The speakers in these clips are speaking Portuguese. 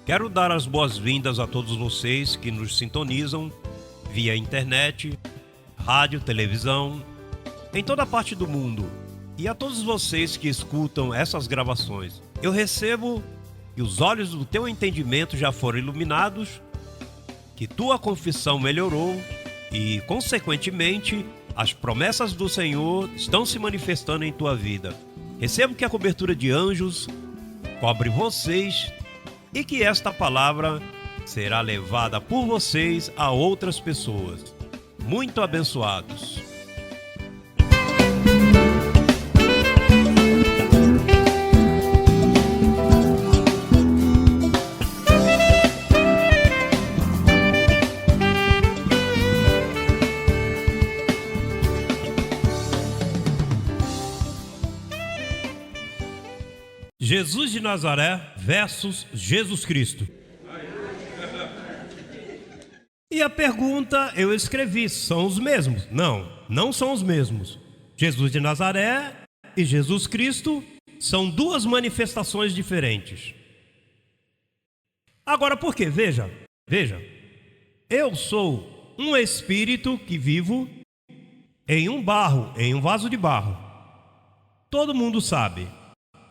Quero dar as boas-vindas a todos vocês que nos sintonizam via internet, rádio, televisão, em toda parte do mundo. E a todos vocês que escutam essas gravações. Eu recebo que os olhos do teu entendimento já foram iluminados, que tua confissão melhorou e, consequentemente, as promessas do Senhor estão se manifestando em tua vida. Recebo que a cobertura de anjos cobre vocês e que esta palavra será levada por vocês a outras pessoas. Muito abençoados. Jesus de Nazaré versus Jesus Cristo. E a pergunta eu escrevi, são os mesmos? Não, não são os mesmos. Jesus de Nazaré e Jesus Cristo são duas manifestações diferentes. Agora por quê? Veja, eu sou um espírito que vivo em um barro, em um vaso de barro. Todo mundo sabe.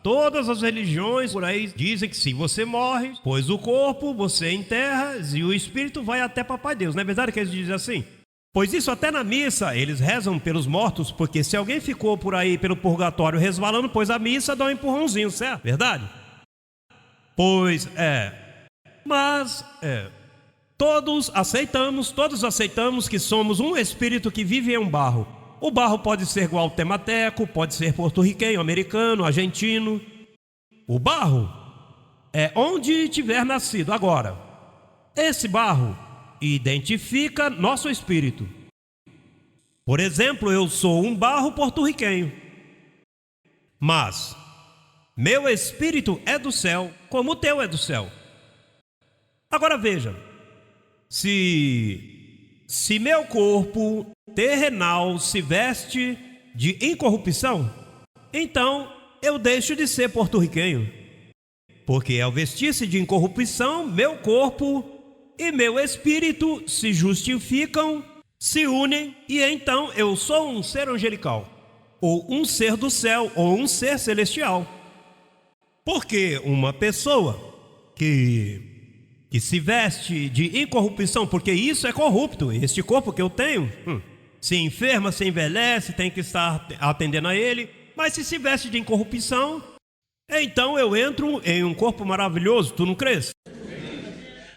Todas as religiões por aí dizem que se você morre, pois o corpo você enterra e o espírito vai até Papai Deus. Não é verdade que eles dizem assim? Pois isso até na missa eles rezam pelos mortos, porque se alguém ficou por aí pelo purgatório resvalando, pois a missa dá um empurrãozinho, certo? Verdade? Pois é. Mas todos aceitamos que somos um espírito que vive em um barro. O barro pode ser guatemalteco, pode ser porto-riquenho, americano, argentino. O barro é onde tiver nascido. Agora, esse barro identifica nosso espírito. Por exemplo, eu sou um barro porto-riquenho, mas meu espírito é do céu, como o teu é do céu. Agora veja, se meu corpo terrenal se veste de incorrupção, então eu deixo de ser porto-riquenho. Porque ao vestir-se de incorrupção, meu corpo e meu espírito se justificam, se unem, e então eu sou um ser angelical, ou um ser do céu, ou um ser celestial. Porque uma pessoa que se veste de incorrupção, porque isso é corrupto, este corpo que eu tenho, se enferma, se envelhece, tem que estar atendendo a ele, mas se veste de incorrupção, então eu entro em um corpo maravilhoso, tu não crês?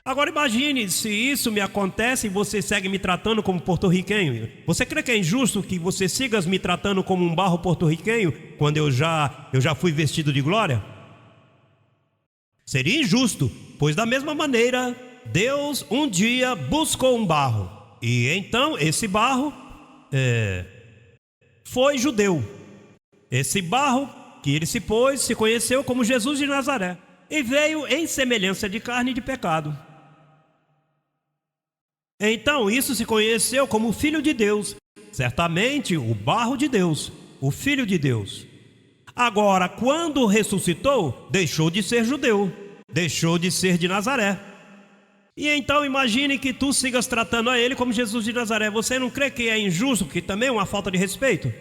Agora imagine se isso me acontece e você segue me tratando como porto-riquenho. Você crê que é injusto que você siga me tratando como um barro porto-riquenho, quando eu já fui vestido de glória? Seria injusto, pois da mesma maneira, Deus um dia buscou um barro, e então esse barro foi judeu. Esse barro que ele se pôs, se conheceu como Jesus de Nazaré, e veio em semelhança de carne e de pecado. Então isso se conheceu como o Filho de Deus, certamente o barro de Deus, o Filho de Deus. Agora, quando ressuscitou, deixou de ser judeu, deixou de ser de Nazaré. E então imagine que tu sigas tratando a ele como Jesus de Nazaré. Você não crê que é injusto, que também é uma falta de respeito?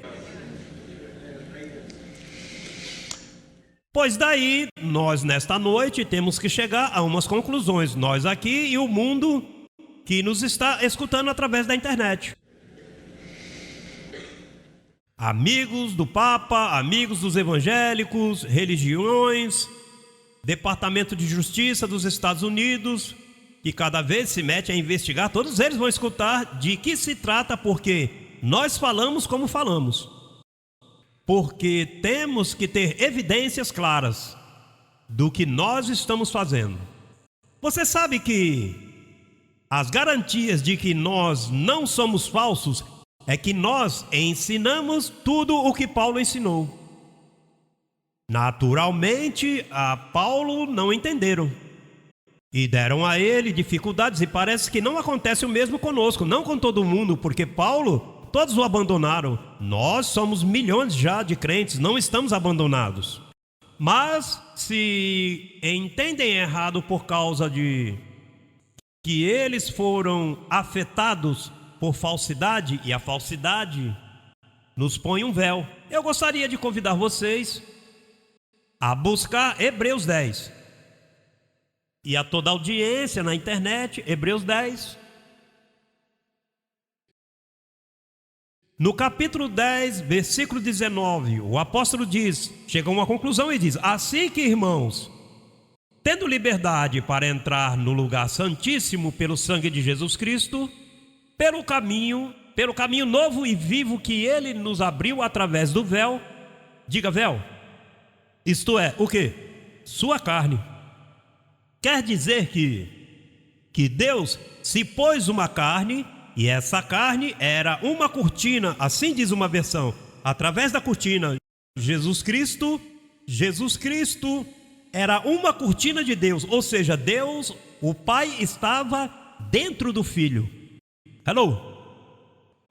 Pois daí, nós nesta noite temos que chegar a umas conclusões. Nós aqui e o mundo que nos está escutando através da internet. Amigos do Papa, amigos dos evangélicos, religiões, Departamento de Justiça dos Estados Unidos, que cada vez se mete a investigar, todos eles vão escutar de que se trata, porque nós falamos como falamos. Porque temos que ter evidências claras do que nós estamos fazendo. Você sabe que as garantias de que nós não somos falsos é que nós ensinamos tudo o que Paulo ensinou. Naturalmente, a Paulo não entenderam e deram a ele dificuldades, e parece que não acontece o mesmo conosco, não com todo mundo, porque Paulo, todos o abandonaram. Nós somos milhões já de crentes, não estamos abandonados. Mas se entendem errado por causa de que eles foram afetados por falsidade, e a falsidade nos põe um véu. Eu gostaria de convidar vocês a buscar Hebreus 10. E a toda a audiência na internet, Hebreus 10. No capítulo 10, versículo 19, o apóstolo diz, chega a uma conclusão e diz: assim que, irmãos, tendo liberdade para entrar no lugar santíssimo pelo sangue de Jesus Cristo, pelo caminho novo e vivo que ele nos abriu através do véu, diga véu, isto é, o quê? Sua carne. Quer dizer que Deus se pôs uma carne, e essa carne era uma cortina, assim diz uma versão, através da cortina, Jesus Cristo era uma cortina de Deus, ou seja, Deus, o Pai, estava dentro do Filho. Hello?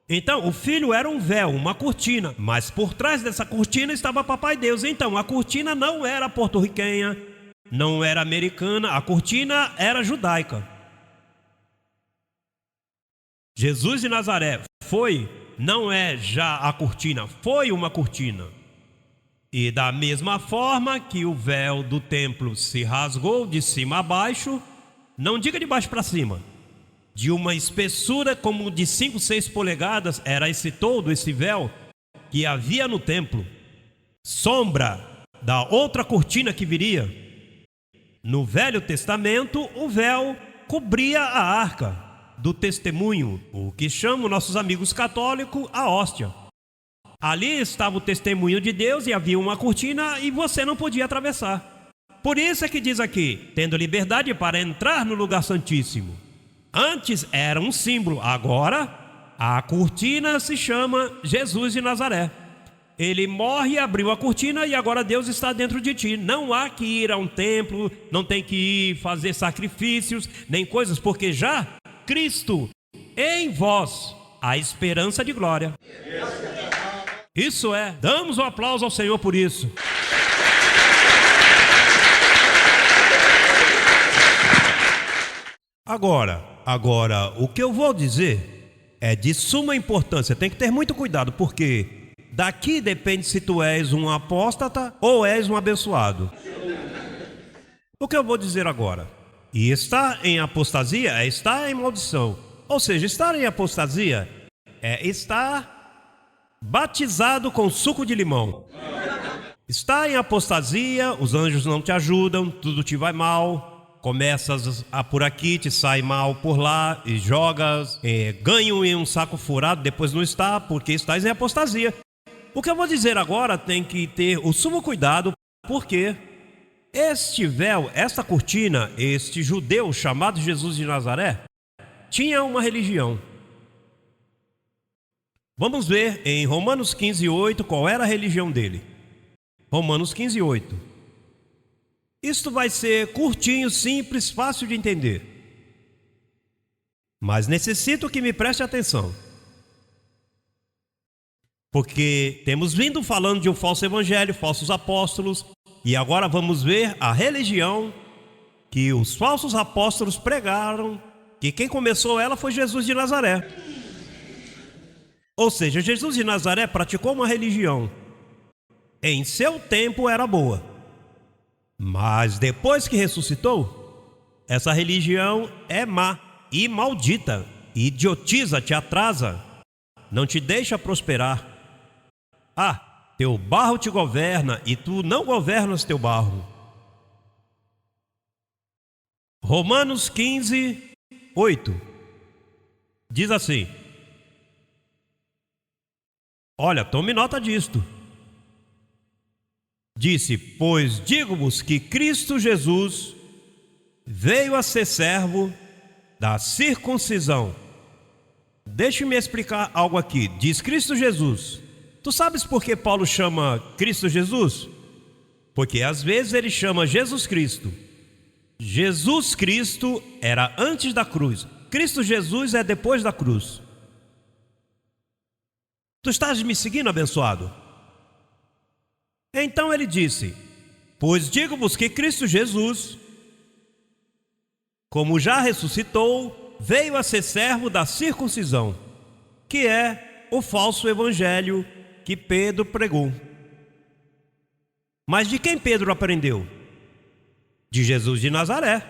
Então, o Filho era um véu, uma cortina, mas por trás dessa cortina estava Papai Deus. Então, a cortina não era porto-riquenha, não era americana, a cortina era judaica. Jesus de Nazaré não é já a cortina, foi uma cortina. E da mesma forma que o véu do templo se rasgou de cima a baixo, não diga de baixo para cima, de uma espessura como de 5, 6 polegadas, era esse véu que havia no templo, sombra da outra cortina que viria. No Velho Testamento, o véu cobria a arca do testemunho, o que chamam nossos amigos católicos a hóstia. Ali estava o testemunho de Deus e havia uma cortina e você não podia atravessar. Por isso é que diz aqui, tendo liberdade para entrar no lugar santíssimo. Antes era um símbolo, agora a cortina se chama Jesus de Nazaré. Ele morre, abriu a cortina e agora Deus está dentro de ti. Não há que ir a um templo, não tem que ir fazer sacrifícios, nem coisas, porque já Cristo em vós, a esperança de glória. Isso é, damos um aplauso ao Senhor por isso. Agora, o que eu vou dizer é de suma importância. Tem que ter muito cuidado, porque daqui depende se tu és um apóstata ou és um abençoado. O que eu vou dizer agora? E estar em apostasia é estar em maldição. Ou seja, estar em apostasia é estar batizado com suco de limão. Estar em apostasia, os anjos não te ajudam, tudo te vai mal. Começas a por aqui, te sai mal por lá, e jogas, ganho em um saco furado, depois não está, porque estás em apostasia. O que eu vou dizer agora tem que ter o sumo cuidado, porque este véu, esta cortina, este judeu chamado Jesus de Nazaré, tinha uma religião. Vamos ver em Romanos 15:8 qual era a religião dele. Romanos 15:8. Isto vai ser curtinho, simples, fácil de entender. Mas necessito que me preste atenção. Porque temos vindo falando de um falso evangelho, falsos apóstolos, e agora vamos ver a religião que os falsos apóstolos pregaram, que quem começou ela foi Jesus de Nazaré. Ou seja, Jesus de Nazaré praticou uma religião. Em seu tempo era boa. Mas depois que ressuscitou, essa religião é má e maldita, idiotiza, te atrasa, não te deixa prosperar. Teu barro te governa e tu não governas teu barro. Romanos 15:8 diz assim. Olha, tome nota disto. Disse, pois digo-vos que Cristo Jesus veio a ser servo da circuncisão. Deixe-me explicar algo aqui. Diz Cristo Jesus. Tu sabes por que Paulo chama Cristo Jesus? Porque às vezes ele chama Jesus Cristo. Jesus Cristo era antes da cruz. Cristo Jesus é depois da cruz. Tu estás me seguindo, abençoado? Então ele disse, Pois digo-vos que Cristo Jesus, como já ressuscitou, veio a ser servo da circuncisão, que é o falso evangelho que Pedro pregou. Mas de quem Pedro aprendeu? De Jesus de Nazaré.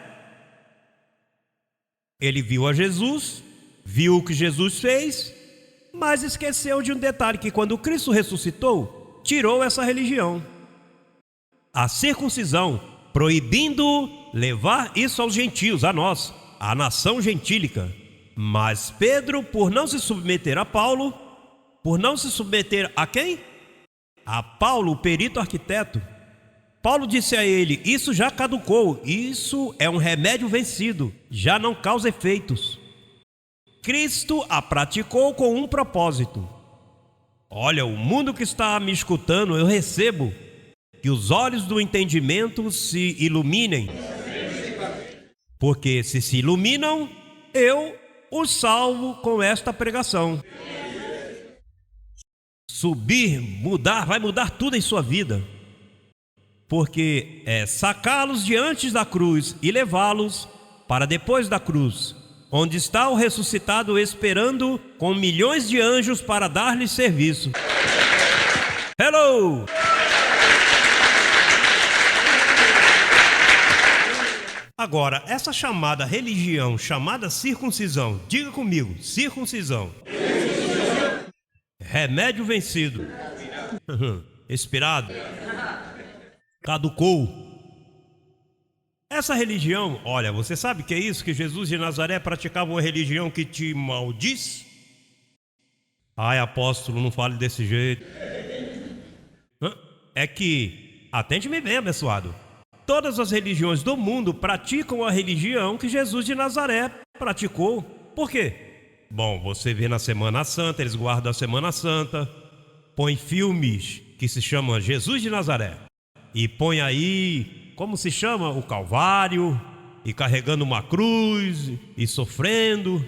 Ele viu a Jesus, viu o que Jesus fez, mas esqueceu de um detalhe, que quando Cristo ressuscitou, tirou essa religião, a circuncisão, proibindo levar isso aos gentios, a nós, a nação gentílica. Mas Pedro, por não se submeter a Paulo, por não se submeter a quem? A Paulo, o perito arquiteto. Paulo disse a ele: isso já caducou, isso é um remédio vencido, já não causa efeitos. Cristo a praticou com um propósito. Olha, o mundo que está me escutando, eu recebo que os olhos do entendimento se iluminem, porque se iluminam, eu os salvo com esta pregação. Subir, mudar, vai mudar tudo em sua vida, porque é sacá-los diante da cruz e levá-los para depois da cruz, onde está o ressuscitado esperando com milhões de anjos para dar-lhe serviço. Hello! Agora, essa chamada religião, chamada circuncisão, diga comigo, circuncisão. Remédio vencido. Expirado. Caducou. Essa religião, olha, você sabe que é isso? Que Jesus de Nazaré praticava uma religião que te maldiz? Ai, apóstolo, não fale desse jeito. É que, atende-me bem, abençoado, todas as religiões do mundo praticam a religião que Jesus de Nazaré praticou. Por quê? Bom, você vê na Semana Santa, eles guardam a Semana Santa, põe filmes que se chamam Jesus de Nazaré, e põe aí, como se chama? O Calvário, e carregando uma cruz, e sofrendo.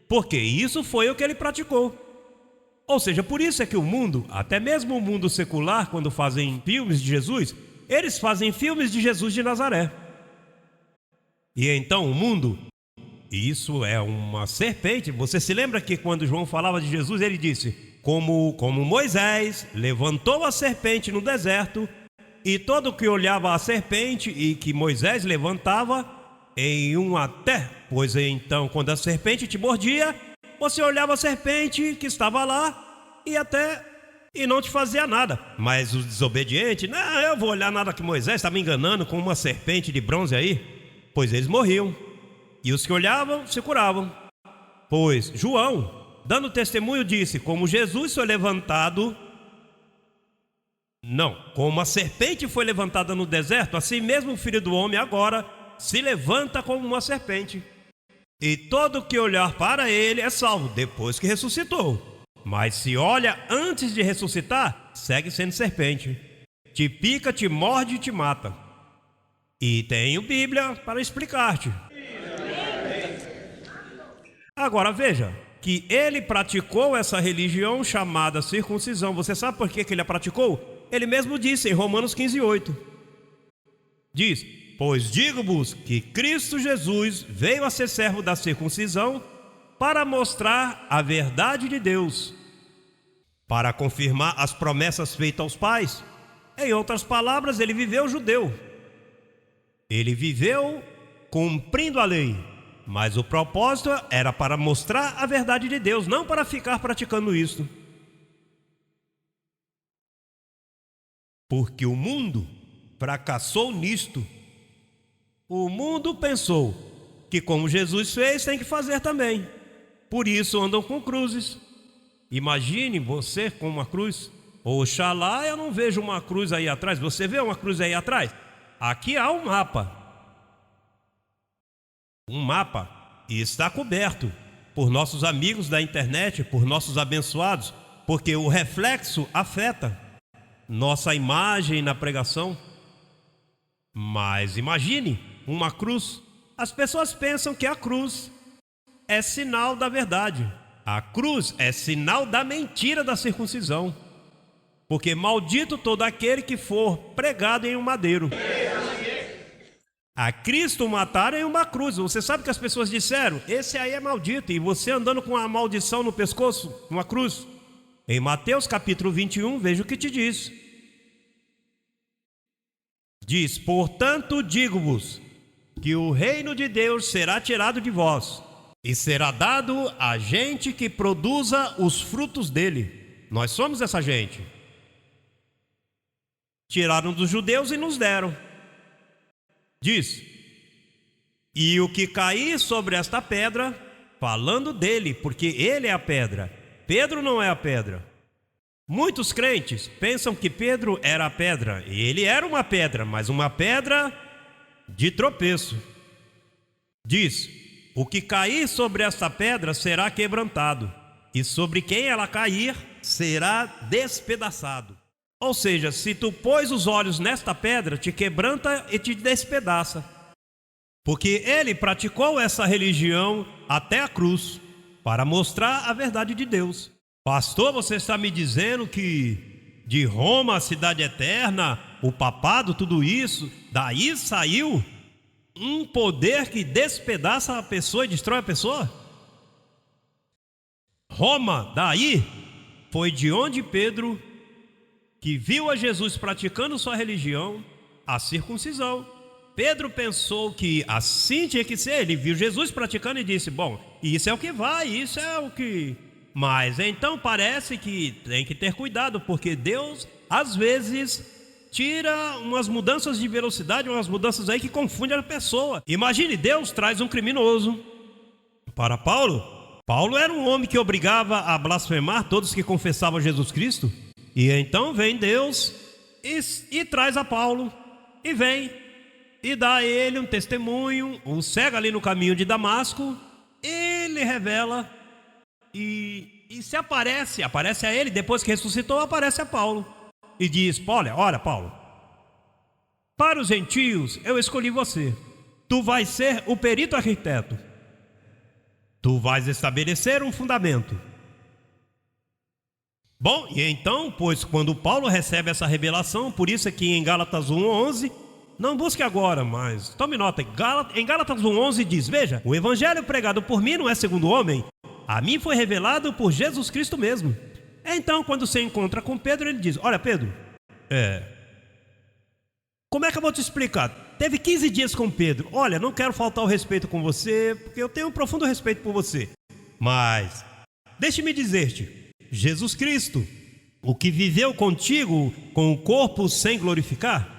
Porque isso foi o que ele praticou. Ou seja, por isso é que o mundo, até mesmo o mundo secular, quando fazem filmes de Jesus, eles fazem filmes de Jesus de Nazaré. E então o mundo, isso é uma serpente. Você se lembra que quando João falava de Jesus, ele disse: como Moisés levantou a serpente no deserto, e todo que olhava a serpente e que Moisés levantava em um até, pois então quando a serpente te mordia, você olhava a serpente que estava lá e não te fazia nada. Mas os desobedientes: não, eu vou olhar nada que Moisés está me enganando com uma serpente de bronze aí. Pois eles morriam. E os que olhavam se curavam. Pois João, dando testemunho, disse: como Jesus foi levantado, como a serpente foi levantada no deserto, assim mesmo o Filho do Homem agora se levanta como uma serpente. E todo que olhar para ele é salvo, depois que ressuscitou. Mas se olha antes de ressuscitar, segue sendo serpente. Te pica, te morde e te mata. E tenho Bíblia para explicar-te. Agora veja, que ele praticou essa religião chamada circuncisão. Você sabe por que ele a praticou? Ele mesmo disse em Romanos 15:8. Diz: pois digo-vos que Cristo Jesus veio a ser servo da circuncisão para mostrar a verdade de Deus, para confirmar as promessas feitas aos pais. Em outras palavras, ele viveu judeu. Ele viveu cumprindo a lei, mas o propósito era para mostrar a verdade de Deus, não para ficar praticando isso. Porque o mundo fracassou nisto. O mundo pensou que como Jesus fez, tem que fazer também. Por isso andam com cruzes. Imagine você com uma cruz. Oxalá eu não vejo uma cruz aí atrás. Você vê uma cruz aí atrás? Aqui há um mapa. Um mapa. E está coberto por nossos amigos da internet, por nossos abençoados, porque o reflexo afeta nossa imagem na pregação. Mas imagine uma cruz. As pessoas pensam que a cruz é sinal da verdade. A cruz é sinal da mentira da circuncisão. Porque maldito todo aquele que for pregado em um madeiro. A Cristo mataram em uma cruz. Você sabe que as pessoas disseram? Esse aí é maldito. E você andando com a maldição no pescoço, uma cruz. Em Mateus capítulo 21, veja o que te diz. Diz: portanto digo-vos, que o reino de Deus será tirado de vós, e será dado a gente que produza os frutos dele. Nós somos essa gente. Tiraram dos judeus e nos deram. Diz: e o que cair sobre esta pedra, falando dele, porque ele é a pedra, Pedro não é a pedra. Muitos crentes pensam que Pedro era a pedra, e ele era uma pedra, mas uma pedra de tropeço. Diz: o que cair sobre esta pedra será quebrantado, e sobre quem ela cair será despedaçado. Ou seja, se tu pôs os olhos nesta pedra, te quebranta e te despedaça. Porque ele praticou essa religião até a cruz, para mostrar a verdade de Deus. Pastor, você está me dizendo que de Roma, a cidade eterna, o papado, tudo isso, daí saiu um poder que despedaça a pessoa e destrói a pessoa? Roma, daí, foi de onde Pedro, que viu a Jesus praticando sua religião, a circuncisão. Pedro pensou que assim tinha que ser. Ele viu Jesus praticando e disse: bom, isso é o que vai, isso é o que... Mas então parece que tem que ter cuidado, porque Deus, às vezes, tira umas mudanças de velocidade, umas mudanças aí que confundem a pessoa. Imagine, Deus traz um criminoso para Paulo. Paulo era um homem que obrigava a blasfemar todos que confessavam Jesus Cristo. E então vem Deus e traz a Paulo, e vem e dá a ele um testemunho, um cego ali no caminho de Damasco. Ele revela e se aparece a ele, depois que ressuscitou, aparece a Paulo e diz: olha Paulo, para os gentios eu escolhi você, tu vais ser o perito arquiteto, tu vais estabelecer um fundamento. Bom, e então, pois quando Paulo recebe essa revelação, por isso aqui em Gálatas 1:11, não busque agora, mas tome nota, em Gálatas 1:11 diz: veja, o evangelho pregado por mim não é segundo o homem, a mim foi revelado por Jesus Cristo mesmo. Então, quando você encontra com Pedro, ele diz: olha Pedro, como é que eu vou te explicar? Teve 15 dias com Pedro. Olha, não quero faltar o respeito com você, porque eu tenho um profundo respeito por você, mas deixe-me dizer-te, Jesus Cristo, o que viveu contigo com o corpo sem glorificar,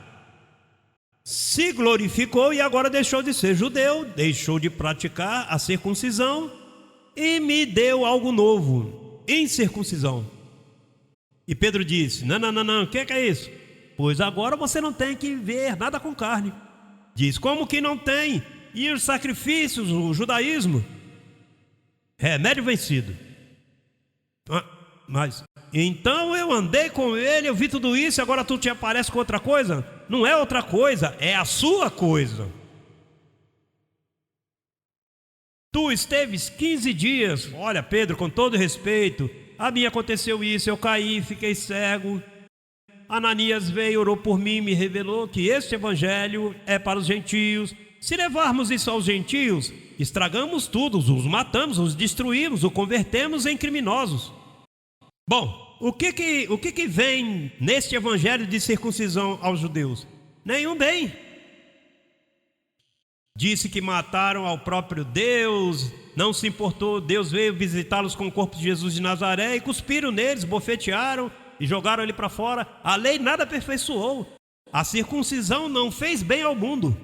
se glorificou e agora deixou de ser judeu, deixou de praticar a circuncisão e me deu algo novo, incircuncisão. E Pedro disse: não, o que é isso? Pois agora você não tem que ver nada com carne. Diz: como que não tem? E os sacrifícios, o judaísmo? Remédio vencido. Mas então eu andei com ele, eu vi tudo isso, agora tu te aparece com outra coisa? Não é outra coisa, é a sua coisa. Tu esteves 15 dias, olha Pedro, com todo respeito, a mim aconteceu isso, eu caí, fiquei cego. Ananias veio, orou por mim, me revelou que este evangelho é para os gentios. Se levarmos isso aos gentios, estragamos tudo, os matamos, os destruímos, os convertemos em criminosos. Bom, o que vem neste evangelho de circuncisão aos judeus? Nenhum bem. Disse que mataram ao próprio Deus, não se importou, Deus veio visitá-los com o corpo de Jesus de Nazaré e cuspiram neles, bofetearam e jogaram ele para fora. A lei nada aperfeiçoou. A circuncisão não fez bem ao mundo.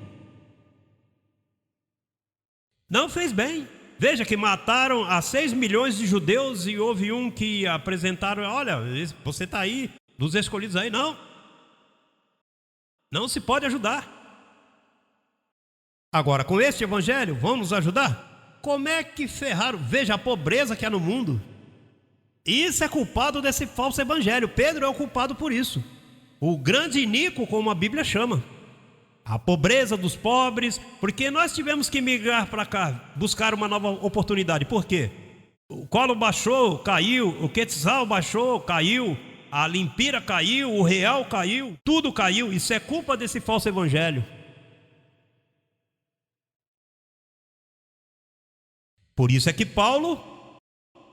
Não fez bem. Veja que mataram a 6 milhões de judeus e houve um que apresentaram: olha, você está aí, dos escolhidos aí. Não se pode ajudar. Agora, com este evangelho, vamos nos ajudar? Como é que ferraram? Veja a pobreza que há no mundo. Isso é culpado desse falso evangelho. Pedro é o culpado por isso. O grande iníquo, como a Bíblia chama. A pobreza dos pobres, porque nós tivemos que migrar para cá, buscar uma nova oportunidade. Por quê? O Collor baixou, caiu, o Quetzal baixou, caiu, a Limpira caiu, o Real caiu, tudo caiu. Isso é culpa desse falso evangelho. Por isso é que Paulo,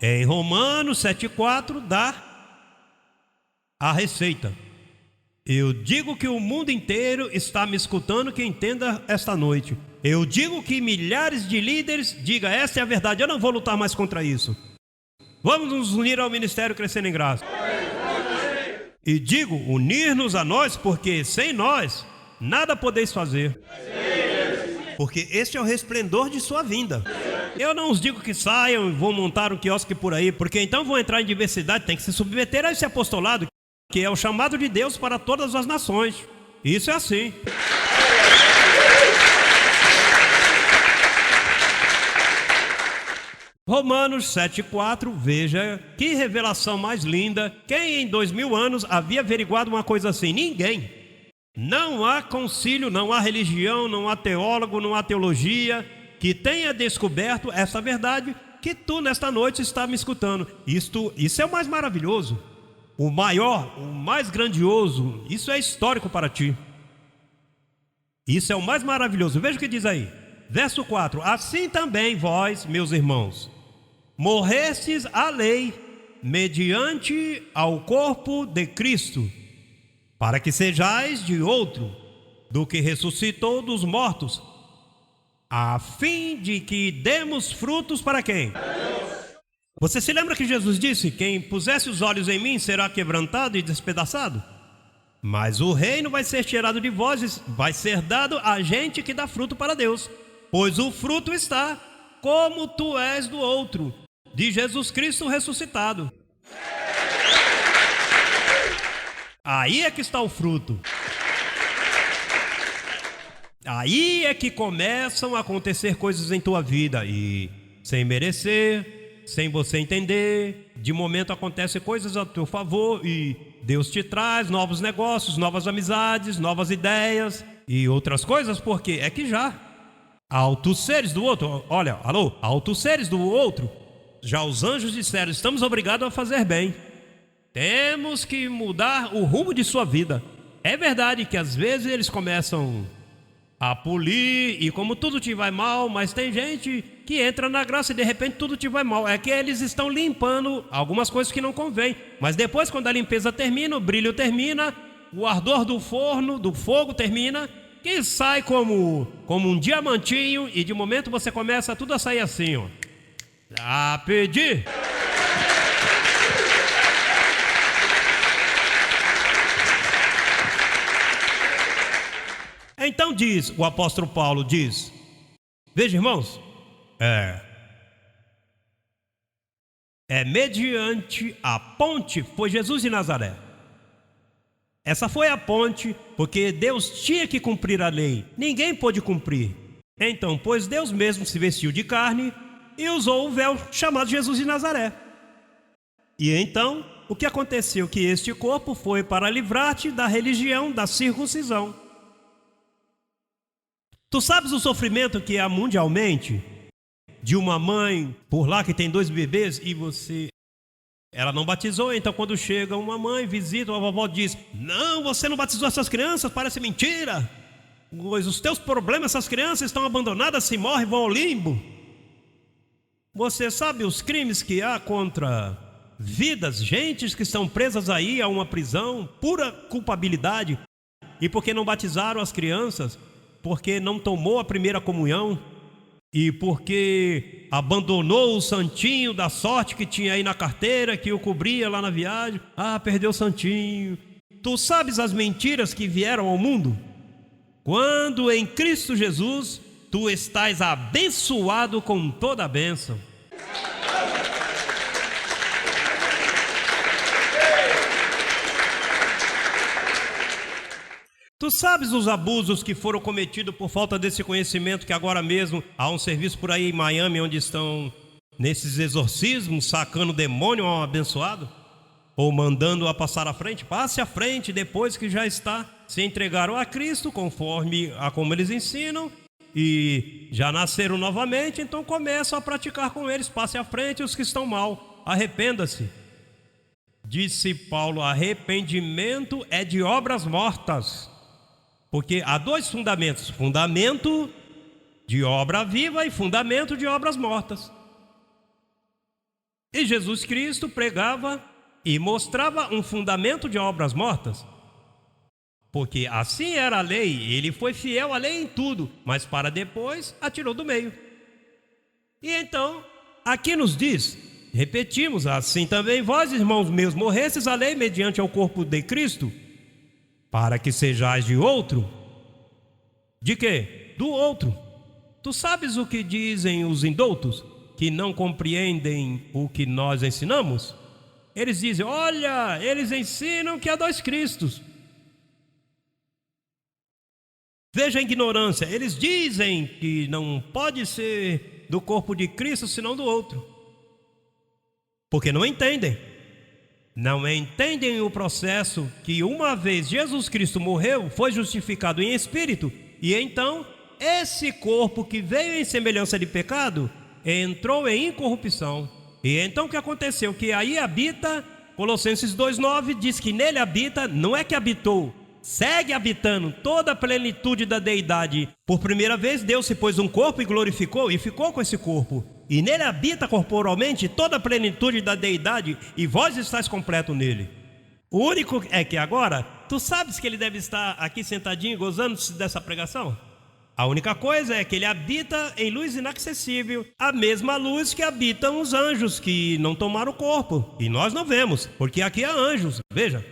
em Romanos 7,4, dá a receita. Eu digo que o mundo inteiro está me escutando, que entenda esta noite. Eu digo que milhares de líderes digam, essa é a verdade, eu não vou lutar mais contra isso. Vamos nos unir ao Ministério Crescendo em Graça. E digo, unir-nos a nós, porque sem nós, nada podeis fazer. Porque este é o resplendor de sua vinda. Eu não os digo que saiam e vão montar um quiosque por aí, porque então vão entrar em diversidade, tem que se submeter a esse apostolado, que é o chamado de Deus para todas as nações. Isso é assim. Romanos 7,4, veja que revelação mais linda. Quem em 2000 anos havia averiguado uma coisa assim? Ninguém. Não há concílio, não há religião, não há teólogo, não há teologia que tenha descoberto essa verdade que tu nesta noite está me escutando. Isso é o mais maravilhoso, o maior, o mais grandioso. Isso é histórico para ti. Isso é o mais maravilhoso. Veja o que diz aí, verso 4. Assim também vós, meus irmãos, morrestes à lei mediante ao corpo de Cristo, para que sejais de outro, do que ressuscitou dos mortos, a fim de que demos frutos para quem? Você se lembra que Jesus disse, quem pusesse os olhos em mim será quebrantado e despedaçado? Mas o reino vai ser tirado de vós, vai ser dado a gente que dá fruto para Deus. Pois o fruto está, como tu és do outro, de Jesus Cristo ressuscitado. Aí é que está o fruto. Aí é que começam a acontecer coisas em tua vida. E sem merecer, sem você entender, de momento acontecem coisas a teu favor e Deus te traz novos negócios, novas amizades, novas ideias e outras coisas, porque é que já altos seres do outro, olha, alô, altos seres do outro, já os anjos disseram, estamos obrigados a fazer bem. Temos que mudar o rumo de sua vida. É verdade que às vezes eles começam a polir e como tudo te vai mal, mas tem gente que entra na graça e de repente tudo te vai mal. É que eles estão limpando algumas coisas que não convém. Mas depois, quando a limpeza termina, o brilho termina, o ardor do forno, do fogo termina, que sai como um diamantinho e de momento você começa tudo a sair assim, ó. A pedir. Então diz, o apóstolo Paulo diz, veja irmãos, mediante a ponte foi Jesus de Nazaré. Essa foi a ponte, porque Deus tinha que cumprir a lei, ninguém pôde cumprir. Então, pois Deus mesmo se vestiu de carne e usou o véu chamado Jesus de Nazaré. E então, o que aconteceu? Que este corpo foi para livrar-te da religião da circuncisão. Tu sabes o sofrimento que há mundialmente de uma mãe por lá que tem 2 bebês e ela não batizou, então quando chega uma mãe, visita, a vovó diz, não, você não batizou essas crianças, parece mentira, pois os teus problemas, essas crianças estão abandonadas, se morrem, vão ao limbo. Você sabe os crimes que há contra vidas, gentes que estão presas aí a uma prisão, pura culpabilidade, e porque não batizaram as crianças, porque não tomou a primeira comunhão e porque abandonou o santinho da sorte que tinha aí na carteira, que o cobria lá na viagem. Perdeu o santinho. Tu sabes as mentiras que vieram ao mundo? Quando em Cristo Jesus tu estás abençoado com toda a bênção. Tu sabes os abusos que foram cometidos por falta desse conhecimento, que agora mesmo há um serviço por aí em Miami onde estão nesses exorcismos sacando demônio a um abençoado? Ou mandando-a passar à frente? Passe à frente depois que já está. Se entregaram a Cristo conforme a como eles ensinam e já nasceram novamente, então começam a praticar com eles. Passe à frente os que estão mal. Arrependa-se. Disse Paulo: arrependimento é de obras mortas. Porque há dois fundamentos: fundamento de obra viva e fundamento de obras mortas. E Jesus Cristo pregava e mostrava um fundamento de obras mortas. Porque assim era a lei, ele foi fiel à lei em tudo, mas para depois a tirou do meio. E então, aqui nos diz, repetimos: assim também vós, irmãos meus, morrestes à lei mediante ao corpo de Cristo, para que sejais de outro. De quê? Do outro. Tu sabes o que dizem os indoutos, que não compreendem o que nós ensinamos? Eles dizem: olha, eles ensinam que há dois Cristos. Veja a ignorância. Eles dizem que não pode ser do corpo de Cristo senão do outro, porque não entendem. Não entendem o processo que uma vez Jesus Cristo morreu, foi justificado em espírito, e então esse corpo que veio em semelhança de pecado entrou em incorrupção. E então o que aconteceu? Que aí habita, Colossenses 2,9 diz que nele habita, não é que habitou, segue habitando toda a plenitude da deidade. Por primeira vez Deus se pôs um corpo e glorificou, e ficou com esse corpo, e nele habita corporalmente toda a plenitude da deidade, e vós estáis completo nele. O único é que agora, tu sabes que ele deve estar aqui sentadinho gozando-se dessa pregação? A única coisa é que ele habita em luz inacessível, a mesma luz que habitam os anjos que não tomaram o corpo, e nós não vemos, porque aqui há anjos. Veja,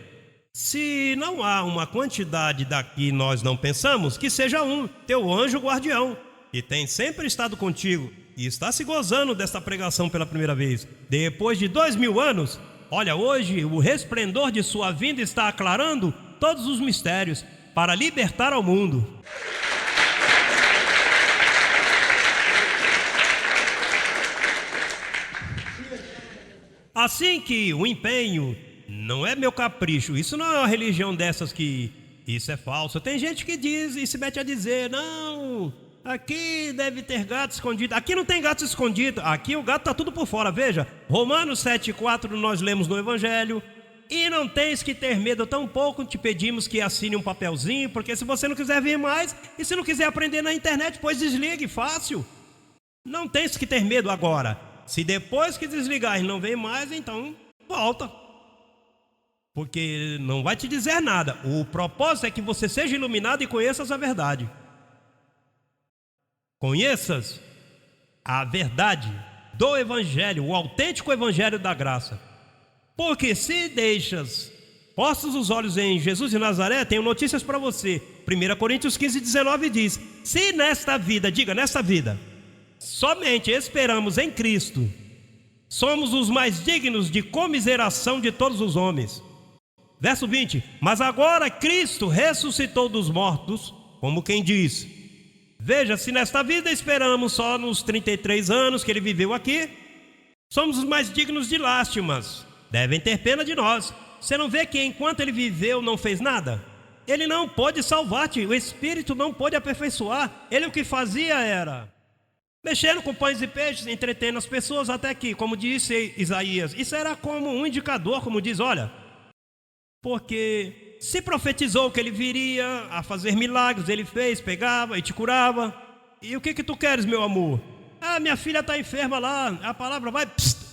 se não há uma quantidade daqui nós não pensamos, que seja um, teu anjo guardião, que tem sempre estado contigo e está se gozando desta pregação pela primeira vez, depois de 2000 anos. Olha, hoje o resplendor de sua vinda está aclarando todos os mistérios para libertar ao mundo. Assim que o empenho não é meu capricho, isso não é uma religião dessas que isso é falso. Tem gente que diz e se mete a dizer: não, aqui deve ter gato escondido. Aqui não tem gato escondido, aqui o gato está tudo por fora. Veja, Romanos 7,4 nós lemos no Evangelho: e não tens que ter medo, tão pouco te pedimos que assine um papelzinho, porque se você não quiser vir mais, e se não quiser aprender na internet, pois desligue, fácil. Não tens que ter medo agora. Se depois que desligar e não vem mais, então volta, porque não vai te dizer nada. O propósito é que você seja iluminado e conheças a verdade. Conheças a verdade do Evangelho, o autêntico Evangelho da graça. Porque se deixas postos os olhos em Jesus de Nazaré, tenho notícias para você. 1 Coríntios 15:19 diz: se nesta vida, diga nesta vida, somente esperamos em Cristo, somos os mais dignos de comiseração de todos os homens. Verso 20: mas agora Cristo ressuscitou dos mortos, como quem diz: veja, se nesta vida esperamos só nos 33 anos que ele viveu aqui, somos os mais dignos de lástimas, devem ter pena de nós. Você não vê que enquanto ele viveu não fez nada? Ele não pôde salvar-te, o Espírito não pôde aperfeiçoar. Ele o que fazia era mexendo com pães e peixes, entretendo as pessoas, até que, como disse Isaías, isso era como um indicador, como diz: olha, porque se profetizou que ele viria a fazer milagres, ele fez, pegava e te curava. E o que tu queres, meu amor? Ah, minha filha está enferma lá, a palavra vai, psst,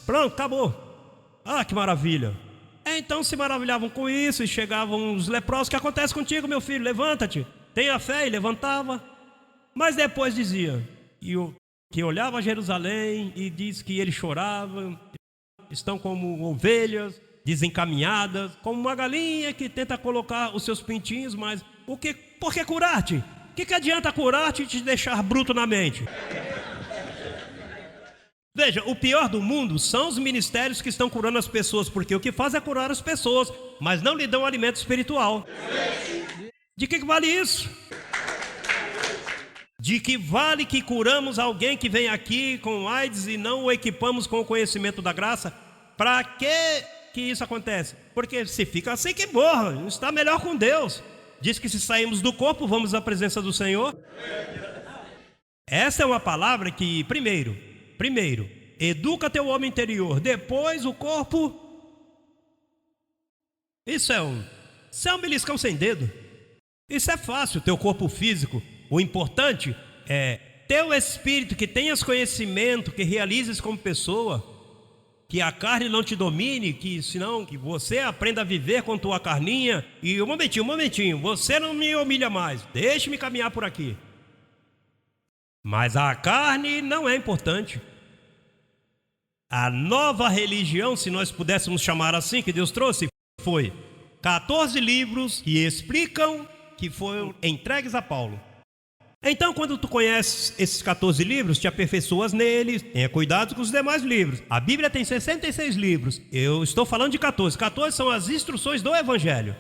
pronto, acabou. Ah, que maravilha. Então se maravilhavam com isso, e chegavam os leprosos: o que acontece contigo, meu filho? Levanta-te, tenha fé. E levantava. Mas depois dizia, e o que olhava Jerusalém e diz que ele chorava: estão como ovelhas desencaminhadas, como uma galinha que tenta colocar os seus pintinhos, mas por que curar-te? O que adianta curar-te e te deixar bruto na mente? Veja, o pior do mundo são os ministérios que estão curando as pessoas, porque o que faz é curar as pessoas, mas não lhe dão alimento espiritual. De que vale isso? De que vale que curamos alguém que vem aqui com AIDS e não o equipamos com o conhecimento da graça? Para que isso acontece? Porque se fica assim, que morra, está melhor com Deus. Diz que se saímos do corpo, vamos à presença do Senhor. Essa é uma palavra que, primeiro, educa teu homem interior, depois o corpo Isso é um beliscão sem dedo. Isso é fácil, teu corpo físico. O importante é teu espírito, que tenhas conhecimento, que realizes como pessoa, que a carne não te domine, que você aprenda a viver com tua carninha. E um momentinho, você não me humilha mais, deixe-me caminhar por aqui. Mas a carne não é importante. A nova religião, se nós pudéssemos chamar assim, que Deus trouxe, foi 14 livros que explicam, que foram entregues a Paulo. Então, quando tu conheces esses 14 livros, te aperfeiçoas neles, tenha cuidado com os demais livros. A Bíblia tem 66 livros, eu estou falando de 14. 14 são as instruções do Evangelho.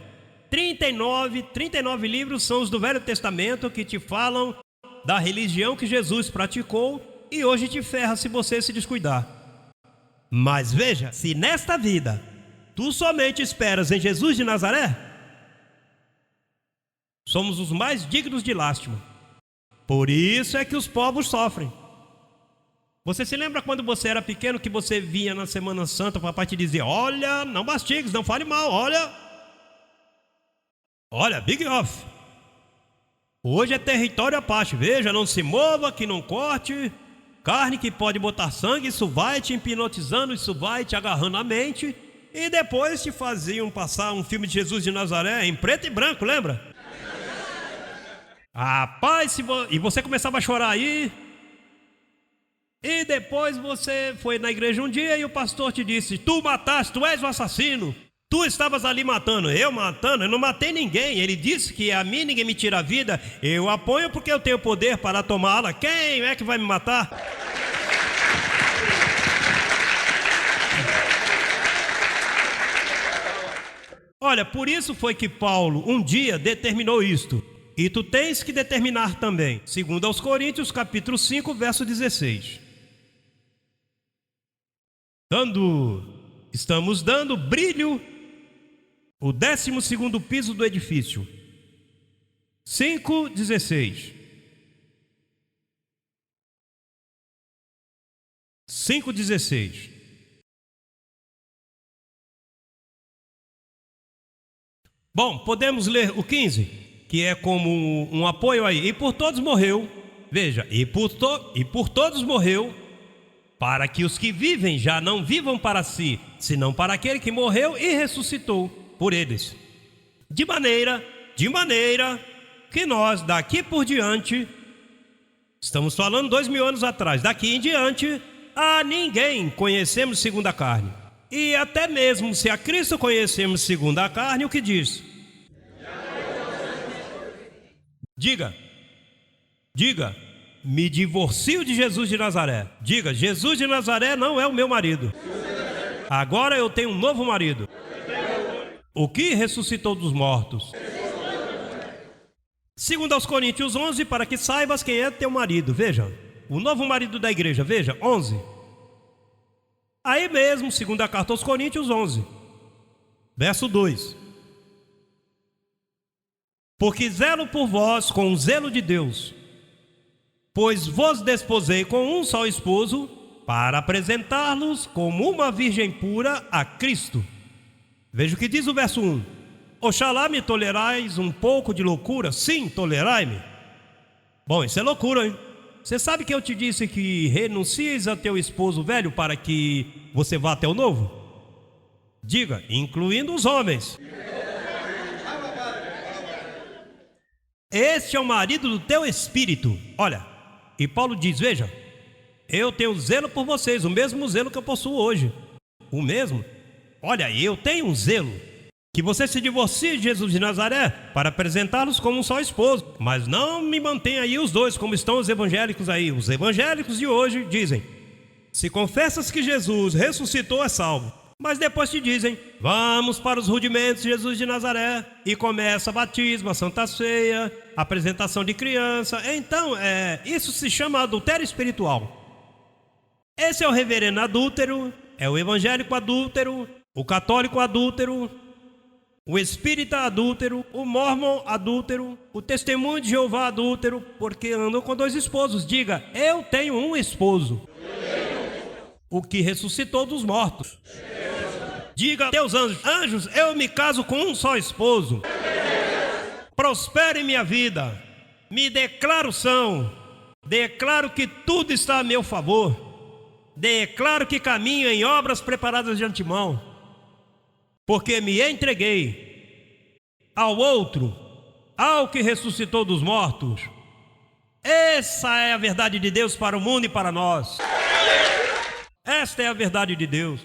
39 livros são os do Velho Testamento, que te falam da religião que Jesus praticou e hoje te ferra se você se descuidar. Mas veja, se nesta vida tu somente esperas em Jesus de Nazaré, somos os mais dignos de lástima. Por isso é que os povos sofrem. Você se lembra quando você era pequeno, que você via na Semana Santa o papai te dizia: olha, não mastigues, não fale mal, olha, big off. Hoje é território à parte, veja, não se mova, que não corte carne que pode botar sangue, isso vai te hipnotizando, isso vai te agarrando a mente. E depois te faziam passar um filme de Jesus de Nazaré em preto e branco, lembra? Rapaz, e você começava a chorar aí. E depois você foi na igreja um dia e o pastor te disse: tu mataste, tu és o assassino. Tu estavas ali matando. Eu não matei ninguém. Ele disse que a mim ninguém me tira a vida. Eu apoio porque eu tenho poder para tomá-la. Quem é que vai me matar? Olha, por isso foi que Paulo um dia determinou isto. E tu tens que determinar também. 2 aos Coríntios, capítulo 5, verso 16. Estamos dando brilho, o 12º piso do edifício. 5:16. 5:16. Bom, podemos ler o 15, que é como um apoio aí. E por todos morreu, veja, e por todos morreu, para que os que vivem já não vivam para si, senão para aquele que morreu e ressuscitou por eles. De maneira que nós, daqui por diante, estamos falando 2000 anos atrás, daqui em diante, a ninguém conhecemos segundo a carne. E até mesmo se a Cristo conhecemos segundo a carne, o que diz? Diga, me divorcio de Jesus de Nazaré. Diga, Jesus de Nazaré não é o meu marido. Agora eu tenho um novo marido. O que ressuscitou dos mortos. 2 aos Coríntios 11, para que saibas quem é teu marido. Veja, o novo marido da igreja, veja, 11. Aí mesmo, segunda carta aos Coríntios 11, verso 2. Porque zelo por vós com o zelo de Deus, pois vos desposei com um só esposo, para apresentar-los como uma virgem pura a Cristo. Veja o que diz o verso 1. Oxalá me tolerais um pouco de loucura? Sim, tolerai-me. Bom, isso é loucura, hein? Você sabe que eu te disse que renuncies a teu esposo velho para que você vá até o novo? Diga, incluindo os homens. Este é o marido do teu espírito. Olha, e Paulo diz, veja, eu tenho zelo por vocês, o mesmo zelo que eu possuo hoje. O mesmo? Olha, eu tenho um zelo, que você se divorcie de Jesus de Nazaré para apresentá-los como um só esposo. Mas não me mantenha aí os dois, como estão os evangélicos aí. Os evangélicos de hoje dizem: se confessas que Jesus ressuscitou, é salvo. Mas depois te dizem: vamos para os rudimentos de Jesus de Nazaré. E começa batismo, a Santa Ceia, apresentação de criança. Então, isso se chama adultério espiritual. Esse é o reverendo adúltero, é o evangélico adúltero, o católico adúltero, o espírita adúltero, o mormon adúltero, o testemunho de Jeová adúltero, porque andam com dois esposos. Diga, eu tenho um esposo, o que ressuscitou dos mortos. Diga a teus anjos: anjos, eu me caso com um só esposo. Prospere minha vida. Me declaro são. Declaro que tudo está a meu favor. Declaro que caminho em obras preparadas de antemão. Porque me entreguei ao outro, ao que ressuscitou dos mortos. Essa é a verdade de Deus para o mundo e para nós. Esta é a verdade de Deus.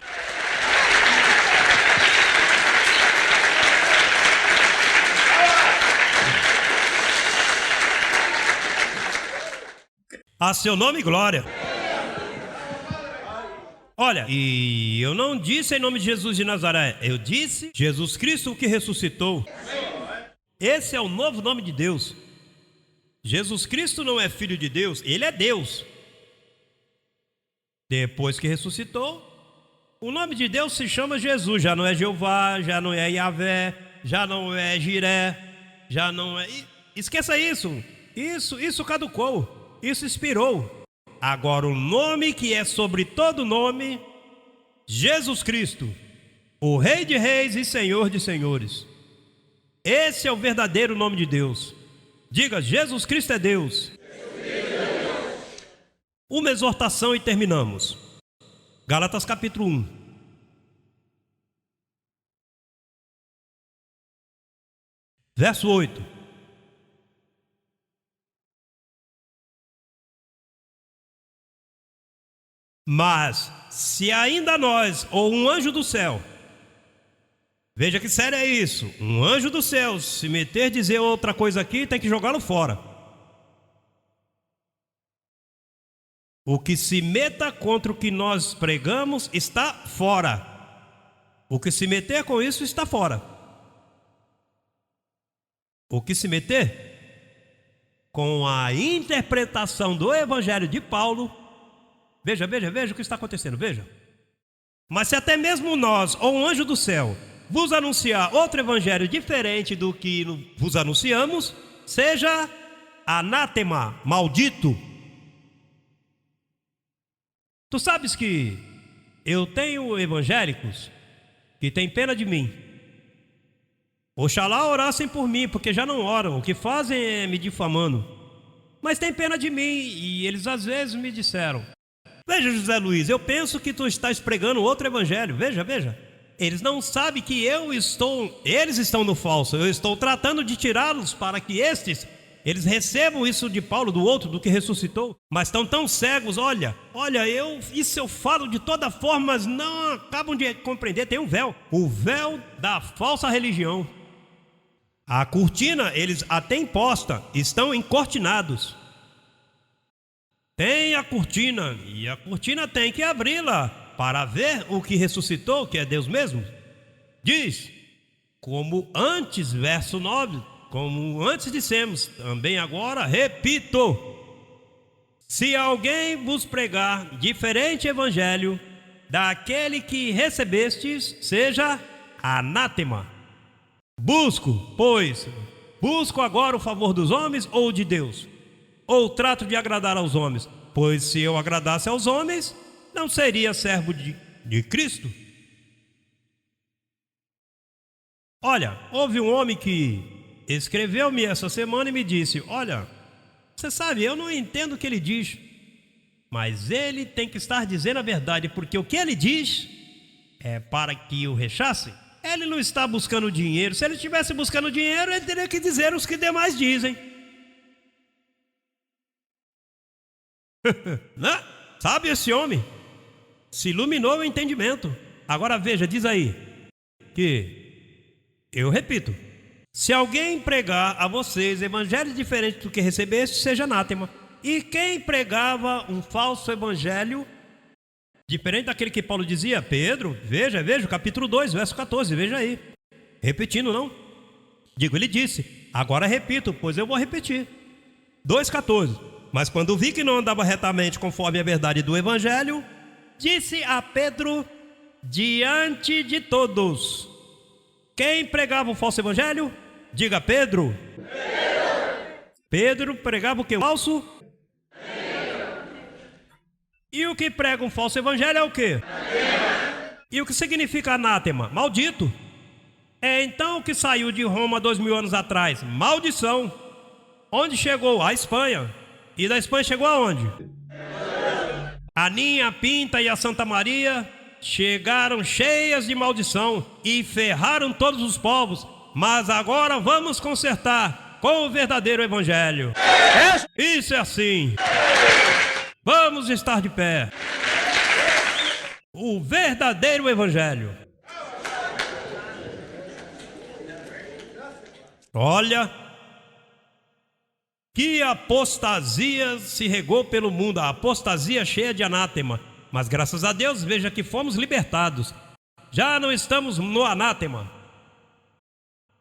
A seu nome, glória. Olha, e eu não disse em nome de Jesus de Nazaré, eu disse Jesus Cristo, o que ressuscitou. Esse é o novo nome de Deus. Jesus Cristo não é filho de Deus, ele é Deus. Depois que ressuscitou, o nome de Deus se chama Jesus. Já não é Jeová, já não é Yahvé, já não é Jiré, já não é... Esqueça isso. Isso caducou. Isso expirou. Agora o nome que é sobre todo nome, Jesus Cristo, o Rei de Reis e Senhor de Senhores. Esse é o verdadeiro nome de Deus. Diga: Jesus Cristo é Deus. Uma exortação e terminamos. Gálatas capítulo 1. Verso 8. Mas, se ainda nós, ou um anjo do céu, veja que sério é isso, um anjo do céu, se meter dizer outra coisa aqui, tem que jogá-lo fora. O que se meta contra o que nós pregamos está fora. O que se meter com isso está fora. O que se meter com a interpretação do evangelho de Paulo, veja o que está acontecendo, veja. Mas se até mesmo nós, ou um anjo do céu, vos anunciar outro evangelho diferente do que vos anunciamos, seja anátema, maldito. Tu sabes que eu tenho evangélicos que têm pena de mim. Oxalá orassem por mim, porque já não oram, o que fazem é me difamando. Mas tem pena de mim, e eles às vezes me disseram: veja, José Luiz, eu penso que tu estás pregando outro evangelho. Veja. Eles não sabem que eles estão no falso. Eu estou tratando de tirá-los para que eles recebam isso de Paulo, do outro, do que ressuscitou. Mas estão tão cegos, olha, isso eu falo de toda forma, mas não acabam de compreender. Tem um véu, o véu da falsa religião. A cortina, eles a têm posta, estão encortinados. Tem a cortina, e a cortina tem que abri-la para ver o que ressuscitou, que é Deus mesmo. Diz, como antes, verso 9, como antes dissemos, também agora repito: se alguém vos pregar diferente evangelho daquele que recebestes, seja anátema. Busco agora o favor dos homens ou de Deus? Ou trato de agradar aos homens? Pois se eu agradasse aos homens, não seria servo de Cristo. Olha, houve um homem que escreveu-me essa semana e me disse: olha, você sabe, eu não entendo o que ele diz, mas ele tem que estar dizendo a verdade, porque o que ele diz é para que eu rechace. Ele não está buscando dinheiro. Se ele estivesse buscando dinheiro, ele teria que dizer os que demais dizem. Né? Sabe, esse homem se iluminou o entendimento. Agora veja, diz aí que, eu repito, se alguém pregar a vocês evangelhos diferentes do que recebeste, seja anátema. E quem pregava um falso evangelho diferente daquele que Paulo dizia? Pedro, veja, capítulo 2, verso 14, veja aí. Repetindo, não? Digo, ele disse, agora repito, pois eu vou repetir. 2,14. Mas quando vi que não andava retamente conforme a verdade do evangelho, disse a Pedro diante de todos: quem pregava o falso evangelho? Diga, Pedro. Pedro pregava o que? O falso? E o que prega um falso evangelho é o quê? E o que significa anátema? Maldito. É então que saiu de Roma 2000 anos atrás. Maldição. Onde chegou? A Espanha. E da Espanha chegou aonde? A Ninha, a Pinta e a Santa Maria chegaram cheias de maldição e ferraram todos os povos. Mas agora vamos consertar com o verdadeiro evangelho. Isso é assim. Vamos estar de pé. O verdadeiro evangelho. Olha, que apostasia se regou pelo mundo, a apostasia cheia de anátema. Mas graças a Deus, veja que fomos libertados. Já não estamos no anátema.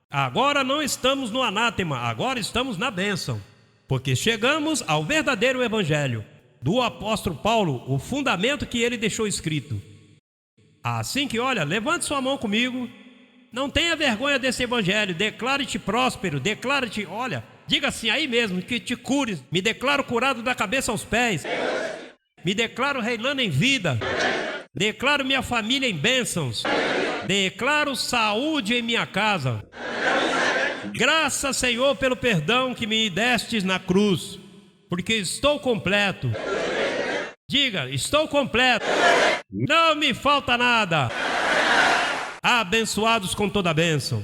Agora não estamos no anátema, agora estamos na bênção. Porque chegamos ao verdadeiro evangelho do apóstolo Paulo, o fundamento que ele deixou escrito. Assim que, olha, levante sua mão comigo. Não tenha vergonha desse evangelho, declare-te próspero, declare-te, olha, diga assim aí mesmo, que te cures. Me declaro curado da cabeça aos pés. Me declaro reinando em vida. Declaro minha família em bênçãos. Declaro saúde em minha casa. Graças, Senhor, pelo perdão que me destes na cruz, porque estou completo. Diga, estou completo. Não me falta nada. Abençoados com toda a bênção.